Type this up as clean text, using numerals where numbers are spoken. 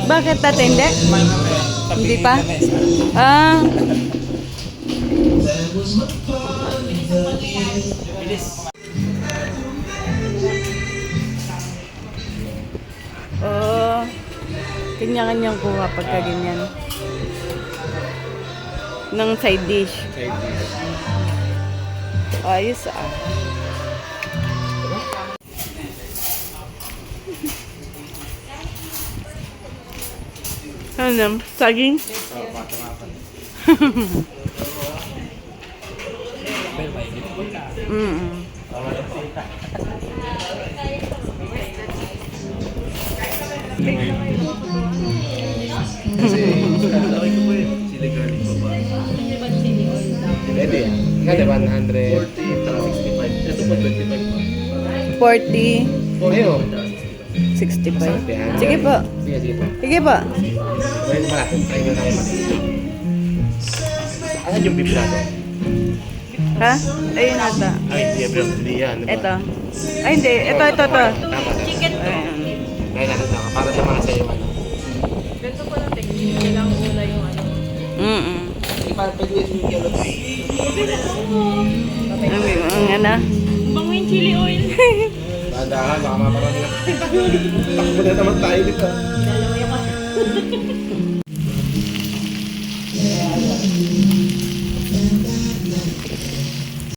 Bakit tate hindi? Hindi pa? Ah. Oh. Kanya-kanyang kuha pagka ganyan. Ng side dish. Ayos ah. Ano? Saging? Kasi, laki ko po eh. Sili garlic pa ba? Pwede yan. Kasi 100. 40, 65. Ito po 25 pa. 40. Ayun. 65. Sige po. Sige, sige po. Sige po. Pwede pala. Try mo namin. Asan yung beef natin? Ha? Ayun ata. Ay, hindi bro. Hindi yan. Diba? Ito. Ay hindi. Ito. Tama. Chicken to. Kaya natin ako. Para sa mga sa'yo ano. Ganito pa lang technique. Kailangan muna yung ano. Pwede yung yellow tayo. Ang ano? Bango yung chili oil. Dahan-dahan, baka maparami na. Takbo na naman tayo dito. Dalawa yung